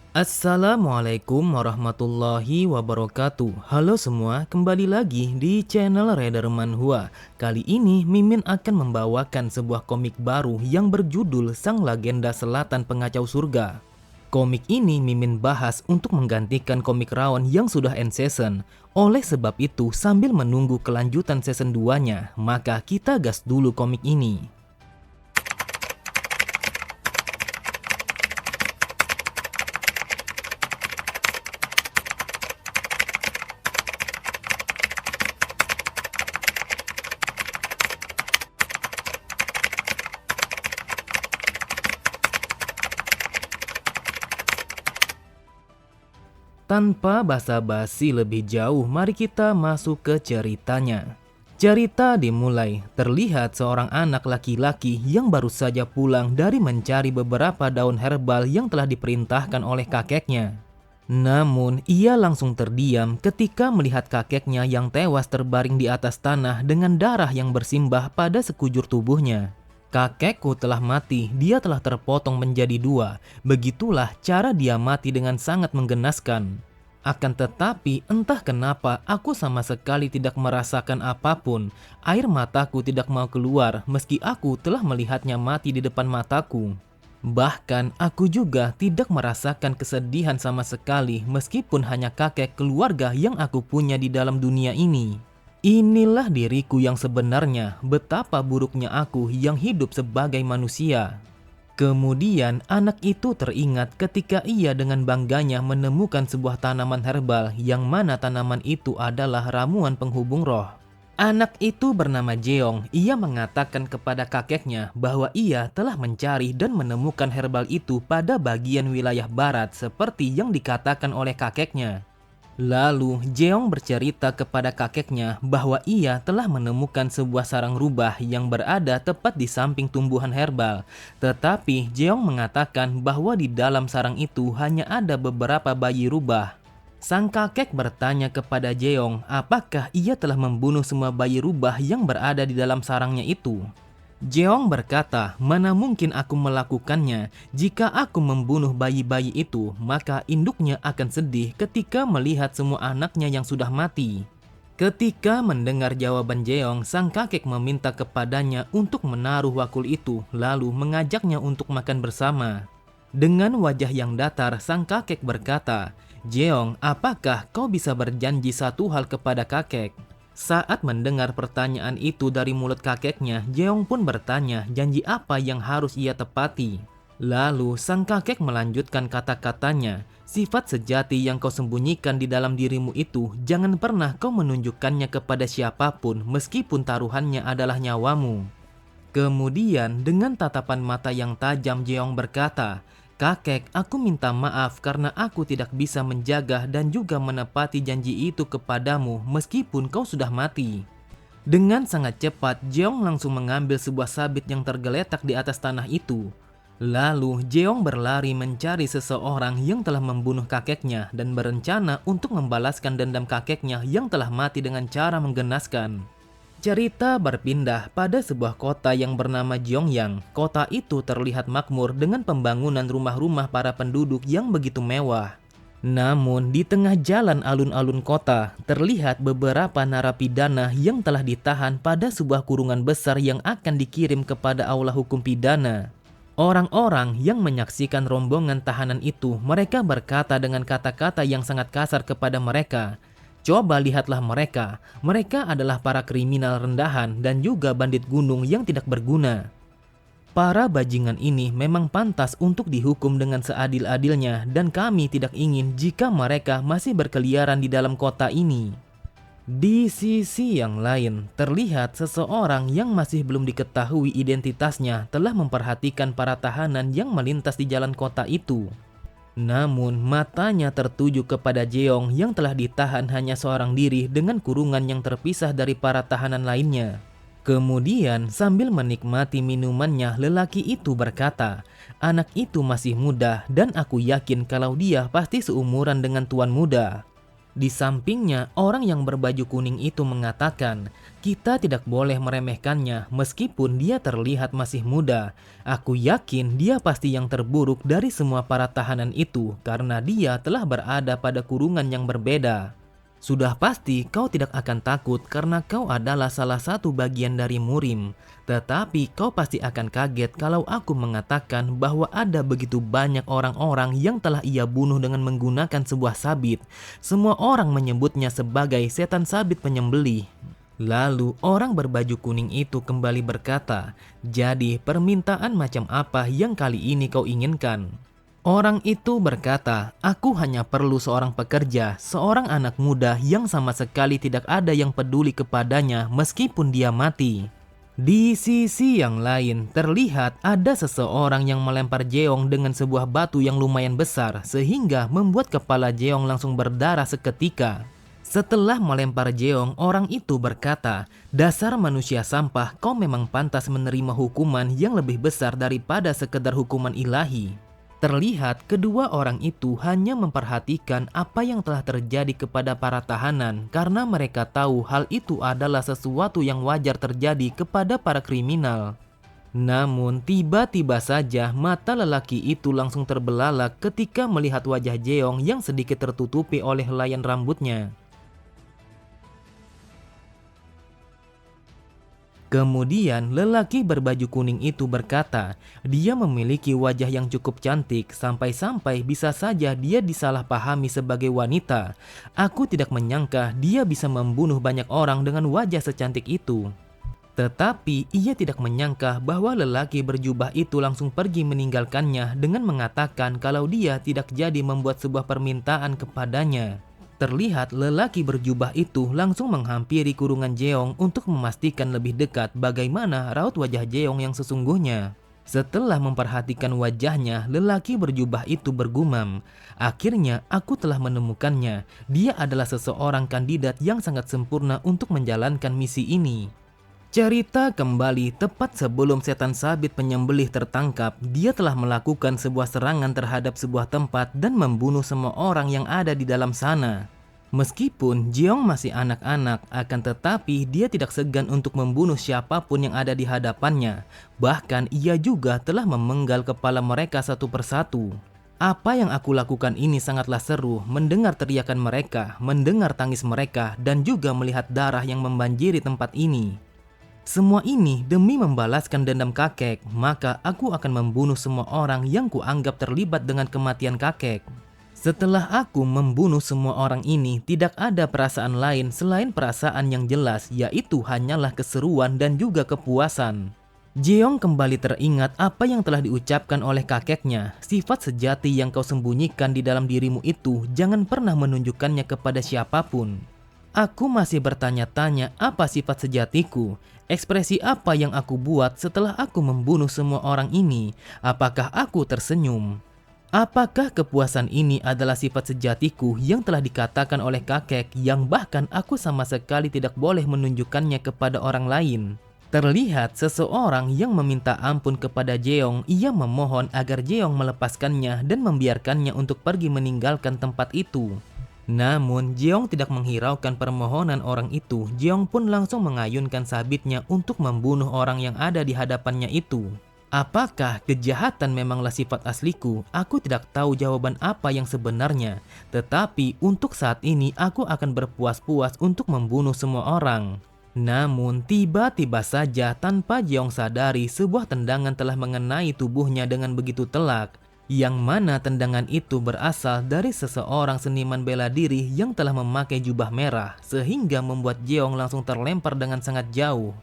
Assalamualaikum warahmatullahi wabarakatuh. Halo semua, kembali lagi di channel Reder Manhwa. Kali ini Mimin akan membawakan sebuah komik baru yang berjudul Sang Legenda Selatan Pengacau Surga. Komik ini Mimin bahas untuk menggantikan komik Raon yang sudah end season. Oleh sebab itu, sambil menunggu kelanjutan season 2-nya, maka kita gas dulu komik ini. Tanpa basa-basi lebih jauh, mari kita masuk ke ceritanya. Cerita dimulai, terlihat seorang anak laki-laki yang baru saja pulang dari mencari beberapa daun herbal yang telah diperintahkan oleh kakeknya. Namun, ia langsung terdiam ketika melihat kakeknya yang tewas terbaring di atas tanah dengan darah yang bersimbah pada sekujur tubuhnya. Kakekku telah mati, dia telah terpotong menjadi dua. Begitulah cara dia mati dengan sangat menggenaskan. Akan tetapi entah kenapa aku sama sekali tidak merasakan apapun. Air mataku tidak mau keluar meski aku telah melihatnya mati di depan mataku. Bahkan aku juga tidak merasakan kesedihan sama sekali meskipun hanya kakek keluarga yang aku punya di dalam dunia ini. Inilah diriku yang sebenarnya, betapa buruknya aku yang hidup sebagai manusia. Kemudian anak itu teringat ketika ia dengan bangganya menemukan sebuah tanaman herbal yang mana tanaman itu adalah ramuan penghubung roh. Anak itu bernama Jeong. Ia mengatakan kepada kakeknya bahwa ia telah mencari dan menemukan herbal itu pada bagian wilayah barat seperti yang dikatakan oleh kakeknya. Lalu Jeong bercerita kepada kakeknya bahwa ia telah menemukan sebuah sarang rubah yang berada tepat di samping tumbuhan herbal. Tetapi Jeong mengatakan bahwa di dalam sarang itu hanya ada beberapa bayi rubah. Sang kakek bertanya kepada Jeong apakah ia telah membunuh semua bayi rubah yang berada di dalam sarangnya itu. Jeong berkata, mana mungkin aku melakukannya. Jika aku membunuh bayi-bayi itu, maka induknya akan sedih ketika melihat semua anaknya yang sudah mati. Ketika mendengar jawaban Jeong, sang kakek meminta kepadanya untuk menaruh wakul itu, lalu mengajaknya untuk makan bersama. Dengan wajah yang datar, sang kakek berkata, Jeong, apakah kau bisa berjanji satu hal kepada kakek? Saat mendengar pertanyaan itu dari mulut kakeknya, Jeong pun bertanya janji apa yang harus ia tepati. Lalu sang kakek melanjutkan kata-katanya, sifat sejati yang kau sembunyikan di dalam dirimu itu, jangan pernah kau menunjukkannya kepada siapapun meskipun taruhannya adalah nyawamu. Kemudian dengan tatapan mata yang tajam Jeong berkata, kakek, aku minta maaf karena aku tidak bisa menjaga dan juga menepati janji itu kepadamu meskipun kau sudah mati. Dengan sangat cepat, Jeong langsung mengambil sebuah sabit yang tergeletak di atas tanah itu. Lalu Jeong berlari mencari seseorang yang telah membunuh kakeknya dan berencana untuk membalaskan dendam kakeknya yang telah mati dengan cara menggenaskan. Cerita berpindah pada sebuah kota yang bernama Jeongyang. Kota itu terlihat makmur dengan pembangunan rumah-rumah para penduduk yang begitu mewah. Namun di tengah jalan alun-alun kota, terlihat beberapa narapidana yang telah ditahan pada sebuah kurungan besar yang akan dikirim kepada aula hukum pidana. Orang-orang yang menyaksikan rombongan tahanan itu, mereka berkata dengan kata-kata yang sangat kasar kepada mereka. Coba lihatlah mereka adalah para kriminal rendahan dan juga bandit gunung yang tidak berguna. Para bajingan ini memang pantas untuk dihukum dengan seadil-adilnya dan kami tidak ingin jika mereka masih berkeliaran di dalam kota ini. Di sisi yang lain, terlihat seseorang yang masih belum diketahui identitasnya telah memperhatikan para tahanan yang melintas di jalan kota itu. Namun matanya tertuju kepada Jeong yang telah ditahan hanya seorang diri dengan kurungan yang terpisah dari para tahanan lainnya. Kemudian sambil menikmati minumannya, lelaki itu berkata, anak itu masih muda dan aku yakin kalau dia pasti seumuran dengan tuan muda. Di sampingnya, orang yang berbaju kuning itu mengatakan, kita tidak boleh meremehkannya meskipun dia terlihat masih muda. Aku yakin dia pasti yang terburuk dari semua para tahanan itu karena dia telah berada pada kurungan yang berbeda. Sudah pasti kau tidak akan takut karena kau adalah salah satu bagian dari Murim. Tetapi kau pasti akan kaget kalau aku mengatakan bahwa ada begitu banyak orang-orang yang telah ia bunuh dengan menggunakan sebuah sabit. Semua orang menyebutnya sebagai setan sabit penyembelih. Lalu orang berbaju kuning itu kembali berkata, jadi permintaan macam apa yang kali ini kau inginkan? Orang itu berkata, aku hanya perlu seorang pekerja, seorang anak muda yang sama sekali tidak ada yang peduli kepadanya meskipun dia mati. Di sisi yang lain, terlihat ada seseorang yang melempar Jeong dengan sebuah batu yang lumayan besar sehingga membuat kepala Jeong langsung berdarah seketika. Setelah melempar Jeong, orang itu berkata, dasar manusia sampah, kau memang pantas menerima hukuman yang lebih besar daripada sekedar hukuman ilahi. Terlihat kedua orang itu hanya memperhatikan apa yang telah terjadi kepada para tahanan karena mereka tahu hal itu adalah sesuatu yang wajar terjadi kepada para kriminal. Namun tiba-tiba saja mata lelaki itu langsung terbelalak ketika melihat wajah Jeong yang sedikit tertutupi oleh helaian rambutnya. Kemudian lelaki berbaju kuning itu berkata, dia memiliki wajah yang cukup cantik sampai-sampai bisa saja dia disalahpahami sebagai wanita. Aku tidak menyangka dia bisa membunuh banyak orang dengan wajah secantik itu. Tetapi ia tidak menyangka bahwa lelaki berjubah itu langsung pergi meninggalkannya dengan mengatakan kalau dia tidak jadi membuat sebuah permintaan kepadanya. Terlihat lelaki berjubah itu langsung menghampiri kurungan Jeong untuk memastikan lebih dekat bagaimana raut wajah Jeong yang sesungguhnya. Setelah memperhatikan wajahnya, lelaki berjubah itu bergumam, akhirnya aku telah menemukannya. Dia adalah seseorang kandidat yang sangat sempurna untuk menjalankan misi ini. Cerita kembali tepat sebelum setan sabit penyembelih tertangkap, dia telah melakukan sebuah serangan terhadap sebuah tempat dan membunuh semua orang yang ada di dalam sana. Meskipun Jeong masih anak-anak, akan tetapi dia tidak segan untuk membunuh siapapun yang ada di hadapannya. Bahkan ia juga telah memenggal kepala mereka satu persatu. Apa yang aku lakukan ini sangatlah seru, mendengar teriakan mereka, mendengar tangis mereka, dan juga melihat darah yang membanjiri tempat ini. Semua ini demi membalaskan dendam kakek, maka aku akan membunuh semua orang yang kuanggap terlibat dengan kematian kakek. Setelah aku membunuh semua orang ini, tidak ada perasaan lain selain perasaan yang jelas, yaitu hanyalah keseruan dan juga kepuasan. Jeong kembali teringat apa yang telah diucapkan oleh kakeknya, sifat sejati yang kau sembunyikan di dalam dirimu itu jangan pernah menunjukkannya kepada siapapun. Aku masih bertanya-tanya apa sifat sejatiku, ekspresi apa yang aku buat setelah aku membunuh semua orang ini, apakah aku tersenyum? Apakah kepuasan ini adalah sifat sejatiku yang telah dikatakan oleh kakek yang bahkan aku sama sekali tidak boleh menunjukkannya kepada orang lain? Terlihat seseorang yang meminta ampun kepada Jeong, ia memohon agar Jeong melepaskannya dan membiarkannya untuk pergi meninggalkan tempat itu. Namun Jeong tidak menghiraukan permohonan orang itu. Jeong pun langsung mengayunkan sabitnya untuk membunuh orang yang ada di hadapannya itu. Apakah kejahatan memanglah sifat asliku? Aku tidak tahu jawaban apa yang sebenarnya. Tetapi untuk saat ini aku akan berpuas-puas untuk membunuh semua orang. Namun tiba-tiba saja tanpa Jeong sadari sebuah tendangan telah mengenai tubuhnya dengan begitu telak. Yang mana tendangan itu berasal dari seseorang seniman bela diri yang telah memakai jubah merah, sehingga membuat Jeong langsung terlempar dengan sangat jauh.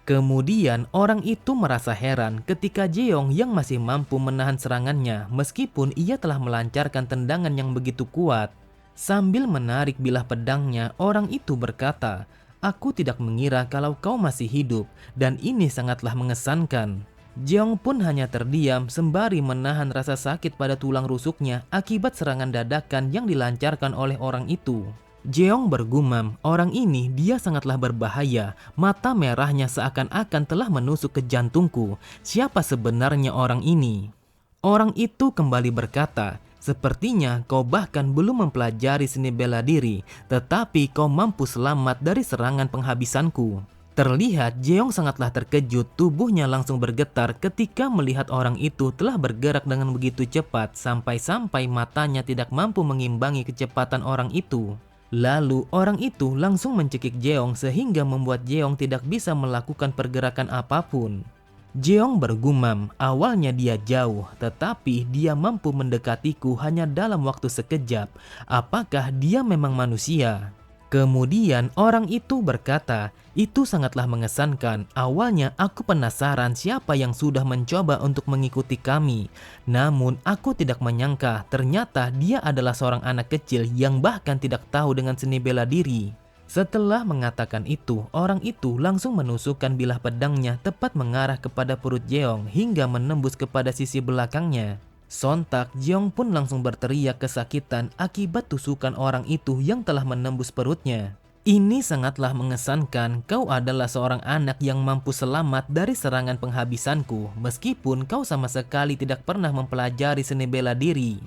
Kemudian orang itu merasa heran ketika Jeong yang masih mampu menahan serangannya meskipun ia telah melancarkan tendangan yang begitu kuat. Sambil menarik bilah pedangnya, orang itu berkata, "Aku tidak mengira kalau kau masih hidup dan ini sangatlah mengesankan." Jeong pun hanya terdiam sembari menahan rasa sakit pada tulang rusuknya akibat serangan dadakan yang dilancarkan oleh orang itu. Jeong bergumam, orang ini dia sangatlah berbahaya, mata merahnya seakan-akan telah menusuk ke jantungku. Siapa sebenarnya orang ini? Orang itu kembali berkata, Sepertinya kau bahkan belum mempelajari seni bela diri, tetapi kau mampu selamat dari serangan penghabisanku." Terlihat Jeong sangatlah terkejut, tubuhnya langsung bergetar ketika melihat orang itu telah bergerak dengan begitu cepat sampai-sampai matanya tidak mampu mengimbangi kecepatan orang itu. Lalu orang itu langsung mencekik Jeong sehingga membuat Jeong tidak bisa melakukan pergerakan apapun. Jeong bergumam, awalnya dia jauh, tetapi dia mampu mendekatiku hanya dalam waktu sekejap. Apakah dia memang manusia? Kemudian orang itu berkata, "Itu sangatlah mengesankan. Awalnya aku penasaran siapa yang sudah mencoba untuk mengikuti kami. Namun aku tidak menyangka ternyata dia adalah seorang anak kecil yang bahkan tidak tahu dengan seni bela diri." Setelah mengatakan itu, orang itu langsung menusukkan bilah pedangnya tepat mengarah kepada perut Jeong hingga menembus kepada sisi belakangnya. Sontak, Jeong pun langsung berteriak kesakitan akibat tusukan orang itu yang telah menembus perutnya. "Ini sangatlah mengesankan. Kau adalah seorang anak yang mampu selamat dari serangan penghabisanku, meskipun kau sama sekali tidak pernah mempelajari seni bela diri."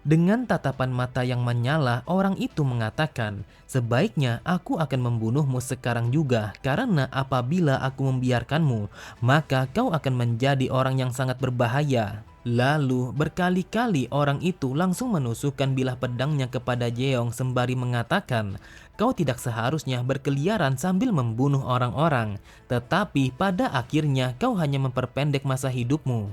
Dengan tatapan mata yang menyala, orang itu mengatakan, "Sebaiknya aku akan membunuhmu sekarang juga, karena apabila aku membiarkanmu, maka kau akan menjadi orang yang sangat berbahaya." Lalu berkali-kali orang itu langsung menusukkan bilah pedangnya kepada Jeong sembari mengatakan, "Kau tidak seharusnya berkeliaran sambil membunuh orang-orang, tetapi pada akhirnya kau hanya memperpendek masa hidupmu."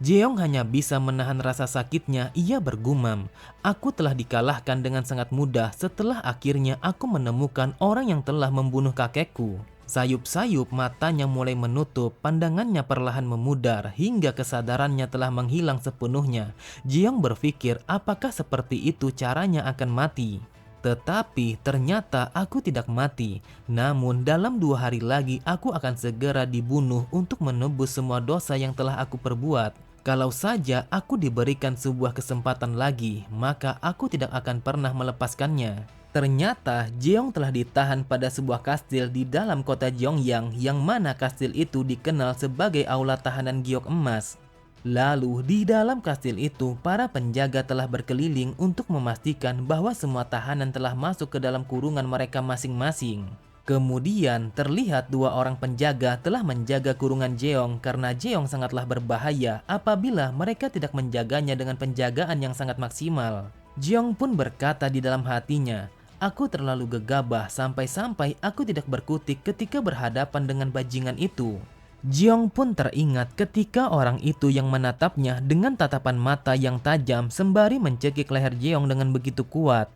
Jeong hanya bisa menahan rasa sakitnya. Ia bergumam, "Aku telah dikalahkan dengan sangat mudah setelah akhirnya aku menemukan orang yang telah membunuh kakekku." Sayup-sayup matanya mulai menutup, pandangannya perlahan memudar hingga kesadarannya telah menghilang sepenuhnya. Jeong berpikir apakah seperti itu caranya akan mati. Tetapi ternyata aku tidak mati. Namun dalam 2 hari lagi aku akan segera dibunuh untuk menebus semua dosa yang telah aku perbuat. Kalau saja aku diberikan sebuah kesempatan lagi, maka aku tidak akan pernah melepaskannya. Ternyata Jeong telah ditahan pada sebuah kastil di dalam kota Jeongyang, yang mana kastil itu dikenal sebagai aula tahanan giok emas. Lalu di dalam kastil itu para penjaga telah berkeliling untuk memastikan bahwa semua tahanan telah masuk ke dalam kurungan mereka masing-masing. Kemudian terlihat 2 orang penjaga telah menjaga kurungan Jeong karena Jeong sangatlah berbahaya apabila mereka tidak menjaganya dengan penjagaan yang sangat maksimal. Jeong pun berkata di dalam hatinya, "Aku terlalu gegabah sampai-sampai aku tidak berkutik ketika berhadapan dengan bajingan itu." Jeong pun teringat ketika orang itu yang menatapnya dengan tatapan mata yang tajam sembari mencekik leher Jeong dengan begitu kuat.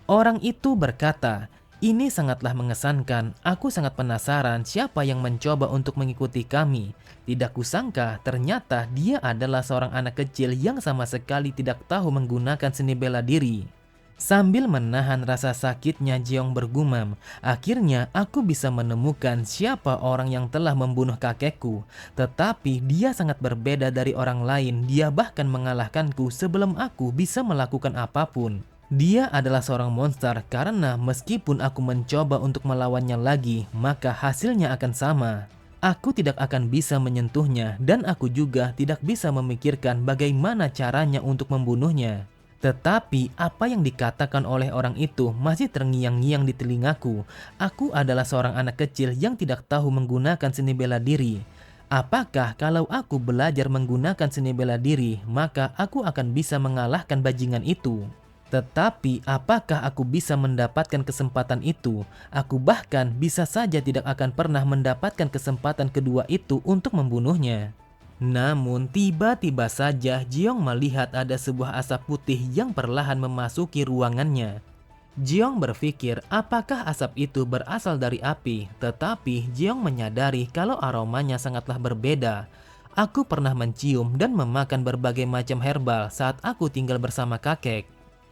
Orang itu berkata, "Ini sangatlah mengesankan. Aku sangat penasaran siapa yang mencoba untuk mengikuti kami. Tidak kusangka ternyata dia adalah seorang anak kecil yang sama sekali tidak tahu menggunakan seni bela diri." Sambil menahan rasa sakitnya, Jeong bergumam, "Akhirnya aku bisa menemukan siapa orang yang telah membunuh kakekku. Tetapi dia sangat berbeda dari orang lain. Dia bahkan mengalahkanku sebelum aku bisa melakukan apapun. Dia adalah seorang monster karena meskipun aku mencoba untuk melawannya lagi, maka hasilnya akan sama. Aku tidak akan bisa menyentuhnya dan aku juga tidak bisa memikirkan bagaimana caranya untuk membunuhnya." Tetapi apa yang dikatakan oleh orang itu masih terngiang-ngiang di telingaku. Aku adalah seorang anak kecil yang tidak tahu menggunakan seni bela diri. Apakah kalau aku belajar menggunakan seni bela diri, maka aku akan bisa mengalahkan bajingan itu? Tetapi apakah aku bisa mendapatkan kesempatan itu? Aku bahkan bisa saja tidak akan pernah mendapatkan kesempatan kedua itu untuk membunuhnya. Namun tiba-tiba saja Jeong melihat ada sebuah asap putih yang perlahan memasuki ruangannya. Jeong berpikir apakah asap itu berasal dari api, tetapi Jeong menyadari kalau aromanya sangatlah berbeda. "Aku pernah mencium dan memakan berbagai macam herbal saat aku tinggal bersama kakek."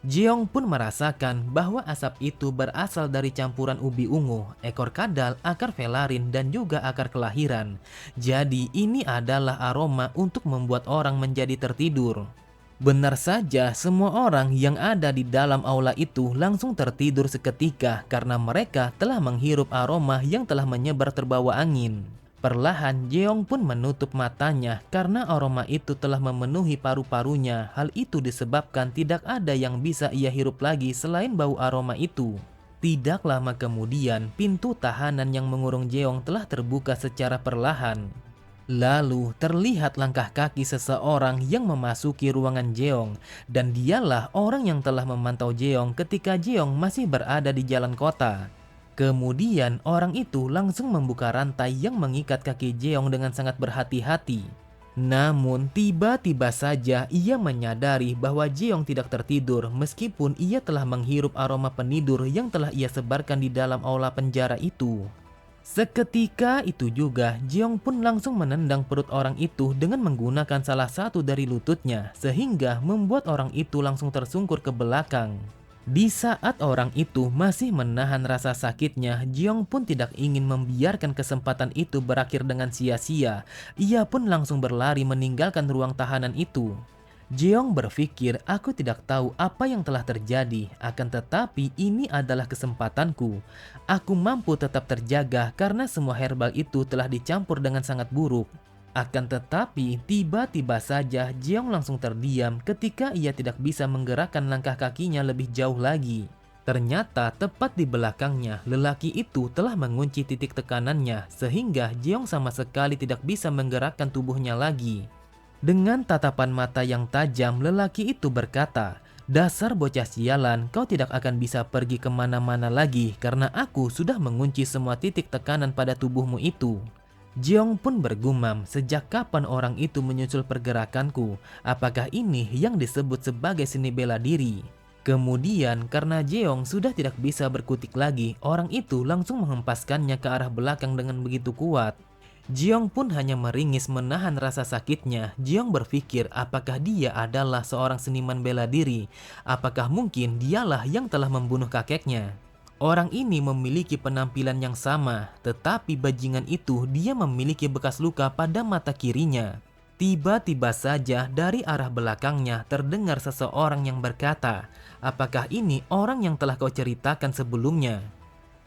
Jeong pun merasakan bahwa asap itu berasal dari campuran ubi ungu, ekor kadal, akar velarin, dan juga akar kelahiran. Jadi ini adalah aroma untuk membuat orang menjadi tertidur. Benar saja, semua orang yang ada di dalam aula itu langsung tertidur seketika karena mereka telah menghirup aroma yang telah menyebar terbawa angin. Perlahan Jeong pun menutup matanya karena aroma itu telah memenuhi paru-parunya. Hal itu disebabkan tidak ada yang bisa ia hirup lagi selain bau aroma itu. Tidak lama kemudian, pintu tahanan yang mengurung Jeong telah terbuka secara perlahan. Lalu terlihat langkah kaki seseorang yang memasuki ruangan Jeong, dan dialah orang yang telah memantau Jeong ketika Jeong masih berada di jalan kota. Kemudian orang itu langsung membuka rantai yang mengikat kaki Jeong dengan sangat berhati-hati. Namun tiba-tiba saja ia menyadari bahwa Jeong tidak tertidur meskipun ia telah menghirup aroma penidur yang telah ia sebarkan di dalam aula penjara itu. Seketika itu juga Jeong pun langsung menendang perut orang itu dengan menggunakan salah satu dari lututnya sehingga membuat orang itu langsung tersungkur ke belakang. Di saat orang itu masih menahan rasa sakitnya, Jeong pun tidak ingin membiarkan kesempatan itu berakhir dengan sia-sia. Ia pun langsung berlari meninggalkan ruang tahanan itu. Jeong berpikir, aku tidak tahu apa yang telah terjadi, akan tetapi ini adalah kesempatanku. Aku mampu tetap terjaga karena semua herbal itu telah dicampur dengan sangat buruk. Akan tetapi, tiba-tiba saja Jeong langsung terdiam ketika ia tidak bisa menggerakkan langkah kakinya lebih jauh lagi. Ternyata tepat di belakangnya, lelaki itu telah mengunci titik tekanannya sehingga Jeong sama sekali tidak bisa menggerakkan tubuhnya lagi. Dengan tatapan mata yang tajam, lelaki itu berkata, "Dasar bocah sialan, kau tidak akan bisa pergi kemana-mana lagi karena aku sudah mengunci semua titik tekanan pada tubuhmu itu." Jeong pun bergumam, sejak kapan orang itu menyusul pergerakanku? Apakah ini yang disebut sebagai seni bela diri? Kemudian karena Jeong sudah tidak bisa berkutik lagi, orang itu langsung menghempaskannya ke arah belakang dengan begitu kuat. Jeong pun hanya meringis menahan rasa sakitnya. Jeong berpikir apakah dia adalah seorang seniman bela diri? Apakah mungkin dialah yang telah membunuh kakeknya? Orang ini memiliki penampilan yang sama, tetapi bajingan itu dia memiliki bekas luka pada mata kirinya. Tiba-tiba saja dari arah belakangnya terdengar seseorang yang berkata, "Apakah ini orang yang telah kau ceritakan sebelumnya?"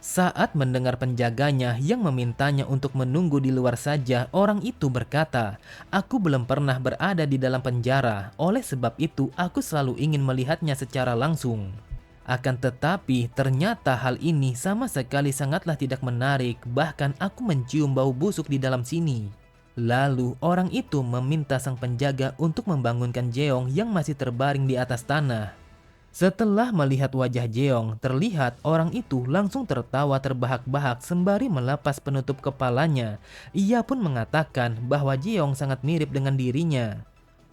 Saat mendengar penjaganya yang memintanya untuk menunggu di luar saja, orang itu berkata, "Aku belum pernah berada di dalam penjara, oleh sebab itu aku selalu ingin melihatnya secara langsung." Akan tetapi ternyata hal ini sama sekali sangatlah tidak menarik, bahkan aku mencium bau busuk di dalam sini. Lalu orang itu meminta sang penjaga untuk membangunkan Jeong yang masih terbaring di atas tanah. Setelah melihat wajah Jeong, terlihat orang itu langsung tertawa terbahak-bahak sembari melepas penutup kepalanya. Ia pun mengatakan bahwa Jeong sangat mirip dengan dirinya.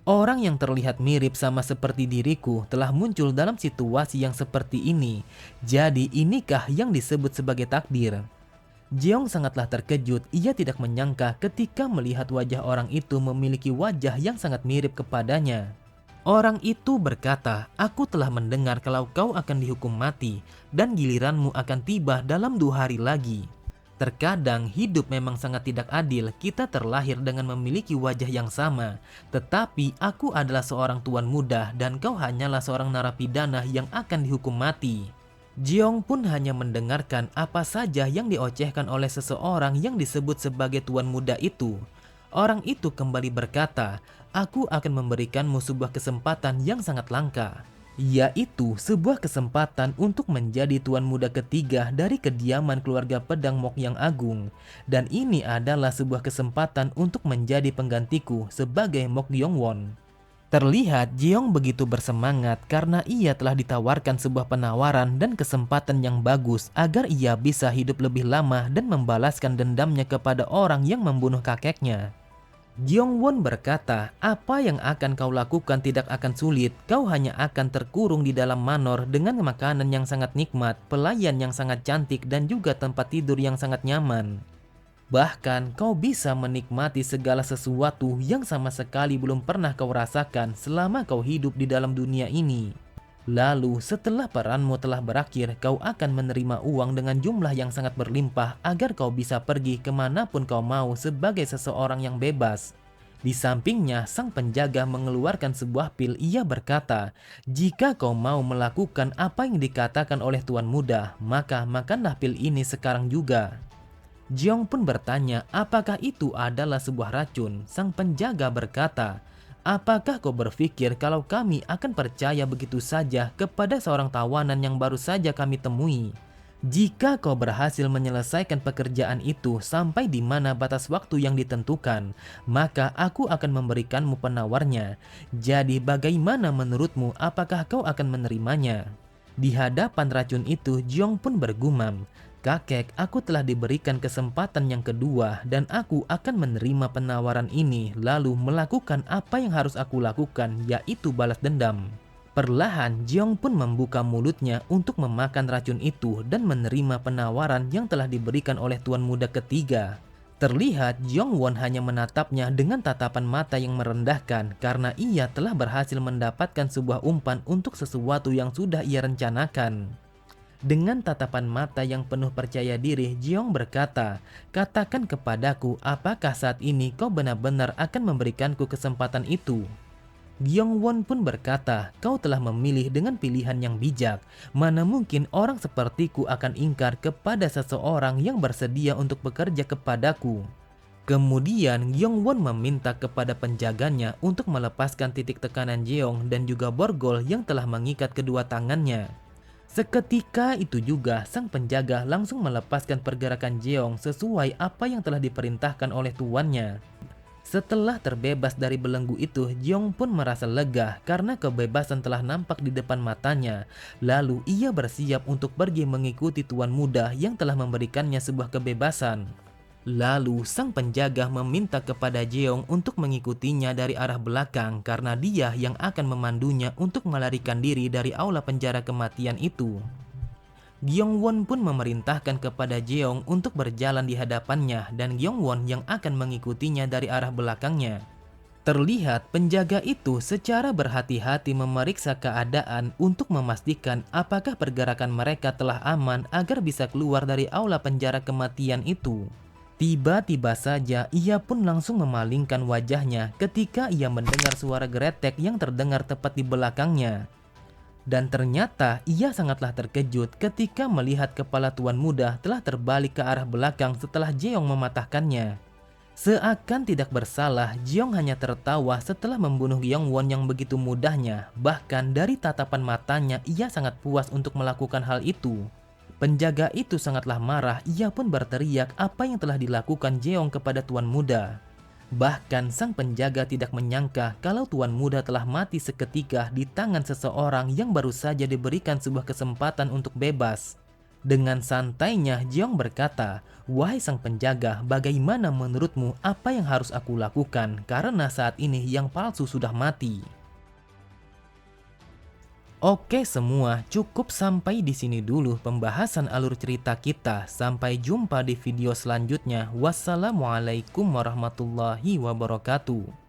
Orang yang terlihat mirip sama seperti diriku telah muncul dalam situasi yang seperti ini. Jadi inikah yang disebut sebagai takdir? Jeong sangatlah terkejut. Ia tidak menyangka ketika melihat wajah orang itu memiliki wajah yang sangat mirip kepadanya. Orang itu berkata, "Aku telah mendengar kalau kau akan dihukum mati dan giliranmu akan tiba dalam 2 hari lagi. Terkadang hidup memang sangat tidak adil, kita terlahir dengan memiliki wajah yang sama. Tetapi aku adalah seorang tuan muda dan kau hanyalah seorang narapidana yang akan dihukum mati." Jeong pun hanya mendengarkan apa saja yang diocehkan oleh seseorang yang disebut sebagai tuan muda itu. Orang itu kembali berkata, "Aku akan memberikanmu sebuah kesempatan yang sangat langka, yaitu sebuah kesempatan untuk menjadi tuan muda ketiga dari kediaman keluarga pedang Mok yang agung. Dan ini adalah sebuah kesempatan untuk menjadi penggantiku sebagai Mok Yongwon." Terlihat Jeong begitu bersemangat karena ia telah ditawarkan sebuah penawaran dan kesempatan yang bagus agar ia bisa hidup lebih lama dan membalaskan dendamnya kepada orang yang membunuh kakeknya. Jeongwon berkata, "Apa yang akan kau lakukan tidak akan sulit. Kau hanya akan terkurung di dalam manor dengan makanan yang sangat nikmat, pelayan yang sangat cantik, dan juga tempat tidur yang sangat nyaman. Bahkan kau bisa menikmati segala sesuatu yang sama sekali belum pernah kau rasakan selama kau hidup di dalam dunia ini. Lalu setelah peranmu telah berakhir, kau akan menerima uang dengan jumlah yang sangat berlimpah agar kau bisa pergi kemanapun kau mau sebagai seseorang yang bebas." Di sampingnya, sang penjaga mengeluarkan sebuah pil. Ia berkata, "Jika kau mau melakukan apa yang dikatakan oleh tuan muda, maka makanlah pil ini sekarang juga." Jiong pun bertanya apakah itu adalah sebuah racun. Sang penjaga berkata, "Apakah kau berpikir kalau kami akan percaya begitu saja kepada seorang tawanan yang baru saja kami temui? Jika kau berhasil menyelesaikan pekerjaan itu sampai di mana batas waktu yang ditentukan, maka aku akan memberikanmu penawarnya. Jadi bagaimana menurutmu, apakah kau akan menerimanya?" Di hadapan racun itu, Jiong pun bergumam, "Kakek, aku telah diberikan kesempatan yang kedua dan aku akan menerima penawaran ini lalu melakukan apa yang harus aku lakukan, yaitu balas dendam." Perlahan, Jiong pun membuka mulutnya untuk memakan racun itu dan menerima penawaran yang telah diberikan oleh tuan muda ketiga. Terlihat Jiong Won hanya menatapnya dengan tatapan mata yang merendahkan karena ia telah berhasil mendapatkan sebuah umpan untuk sesuatu yang sudah ia rencanakan. Dengan tatapan mata yang penuh percaya diri, Jiong berkata, "Katakan kepadaku, apakah saat ini kau benar-benar akan memberikanku kesempatan itu?" Jiong Won pun berkata, "Kau telah memilih dengan pilihan yang bijak. Mana mungkin orang sepertiku akan ingkar kepada seseorang yang bersedia untuk bekerja kepadaku." Kemudian Jiong Won meminta kepada penjaganya untuk melepaskan titik tekanan Jeong dan juga borgol yang telah mengikat kedua tangannya. Seketika itu juga sang penjaga langsung melepaskan pergerakan Jeong sesuai apa yang telah diperintahkan oleh tuannya. Setelah terbebas dari belenggu itu, Jiong pun merasa lega karena kebebasan telah nampak di depan matanya. Lalu ia bersiap untuk pergi mengikuti tuan muda yang telah memberikannya sebuah kebebasan. Lalu sang penjaga meminta kepada Jeong untuk mengikutinya dari arah belakang karena dia yang akan memandunya untuk melarikan diri dari aula penjara kematian itu. Jiong Won pun memerintahkan kepada Jeong untuk berjalan di hadapannya dan Jiong Won yang akan mengikutinya dari arah belakangnya. Terlihat penjaga itu secara berhati-hati memeriksa keadaan untuk memastikan apakah pergerakan mereka telah aman agar bisa keluar dari aula penjara kematian itu. Tiba-tiba saja ia pun langsung memalingkan wajahnya ketika ia mendengar suara geretek yang terdengar tepat di belakangnya. Dan ternyata ia sangatlah terkejut ketika melihat kepala tuan muda telah terbalik ke arah belakang setelah Jeong mematahkannya. Seakan tidak bersalah, Jeong hanya tertawa setelah membunuh Jiong Won yang begitu mudahnya. Bahkan dari tatapan matanya ia sangat puas untuk melakukan hal itu. Penjaga itu sangatlah marah, ia pun berteriak apa yang telah dilakukan Jeong kepada tuan muda. Bahkan sang penjaga tidak menyangka kalau tuan muda telah mati seketika di tangan seseorang yang baru saja diberikan sebuah kesempatan untuk bebas. Dengan santainya Jeong berkata, "Wahai sang penjaga, bagaimana menurutmu apa yang harus aku lakukan karena saat ini yang palsu sudah mati?" Oke semua, cukup sampai di sini dulu pembahasan alur cerita kita. Sampai jumpa di video selanjutnya. Wassalamualaikum warahmatullahi wabarakatuh.